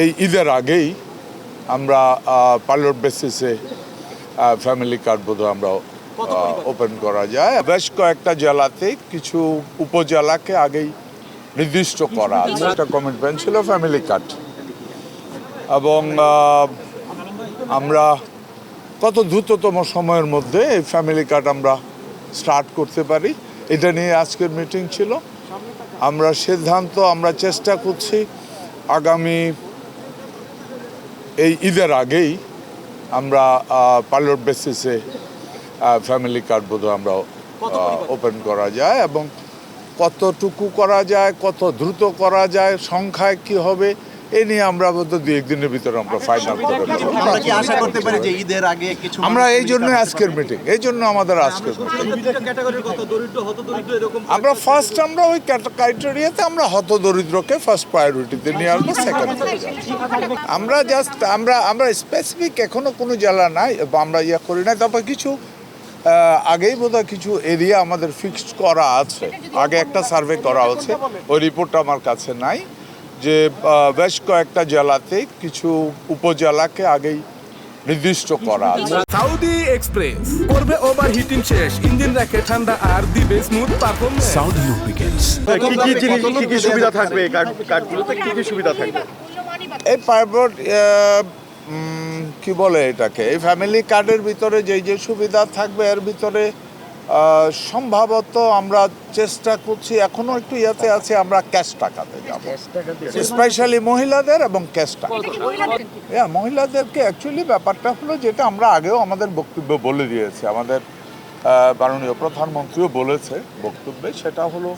এই ঈদের আগেই আমরা পাইলট বেসিসে ফ্যামিলি কার্ড বোধহয় আমরা ওপেন করা যায়। বেশ কয়েকটা জেলাতে কিছু উপজেলাকে আগেই নির্দিষ্ট করা আছে। একটা কমিটমেন্ট ছিল ফ্যামিলি কার্ড, এবং আমরা কত দ্রুততম সময়ের মধ্যে এই ফ্যামিলি কার্ড আমরা স্টার্ট করতে পারি, এটা নিয়ে আজকের মিটিং ছিল। আমরা চেষ্টা করছি আগামী এই ঈদের আগেই আমরা পাইলট বেসিসে ফ্যামিলি কার্ড বোধহয় আমরা ওপেন করা যায়, এবং কতটুকু করা যায়, কত দ্রুত করা যায়, সংখ্যায় কি হবে, এই নিয়ে আমরা বোধহয় 2-1 দিনের ভিতরে আমরা ফাইনাল করে দেবো। আমরা কি আশা করতে পারি যে ঈদের আগে কিছু আমরা এই জন্য আজকের মিটিং, এই জন্য আমাদের আজকের আমরা ফার্স্ট আমরা ওই ক্রাইটেরিয়াতে আমরা হতদরিদ্রকে ফার্স্ট প্রায়োরিটিতে নিয়ে আসবো। সেকেন্ড আমরা স্পেসিফিক এখনো কোনো জেলা নাই, আমরা করি না। তারপর কিছু আগেই বোধহয় কিছু এরিয়া আমাদের ফিক্সড করা আছে, আগে একটা সার্ভে করা হচ্ছে, ওই রিপোর্টটা আমার কাছে নাই, যে বেশ কয়েকটা জেলাতে কিছু উপজেলাকে আগেই নির্দিষ্ট করা আছে। সাউদি এক্সপ্রেস করবে ওভারহিটিং শেষ, ইঞ্জিন রাখে ঠান্ডা আর দিবে স্মুথ পারফরম্যান্স। Southee lubricants. কি সুবিধা থাকবে কার্ডগুলোতে, কি সুবিধা থাকবে? এই পাইলট কি বলে এটাকে, এই ফ্যামিলি কার্ডের ভিতরে যে সুবিধা থাকবে এর ভিতরে সম্ভবত আমরা চেষ্টা করছি, এখনো একটু ইয়াতে আছে, আমরা ক্যাশ টাকাতে যাব, স্পেশালি মহিলাদের এবং ক্যাশ টাকা। মহিলাদেরকে অ্যাকচুয়ালি ব্যাপারটা হলো যেটা আমরা আগেও আমাদের বক্তব্য বলে দিয়েছি, আমাদের মাননীয় প্রধানমন্ত্রীও বলেছে বক্তব্যে, সেটা হলো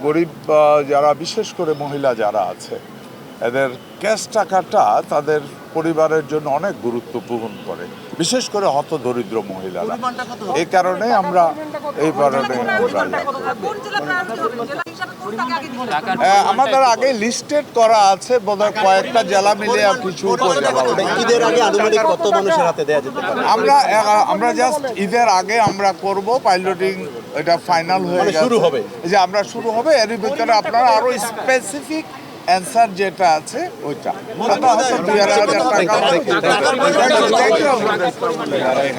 গরিব যারা, বিশেষ করে মহিলা যারা আছে, এদের ক্যাশ টাকাটা তাদের পরিবারের জন্য অনেক গুরুত্ব বহন করে, বিশেষ করে হতদরিদ্র মহিলারা। এই কারণে আমরা আমাদের আগে লিস্টেড করা আছে বোধহয় কয়েকটা জেলা মিলে আর কিছু উপজেলা। ঈদের আগে আনুমানিক কত মানুষের হাতে দেওয়া যেতে পারে? আমরা জাস্ট ঈদের আগে আমরা করব পাইলটিং, এটা ফাইনাল হয়ে শুরু হবে, যে আমরা শুরু হবে, এর ভিতরে আপনারা আরো স্পেসিফিক অ্যান্সার যেটা আছে ওইটা।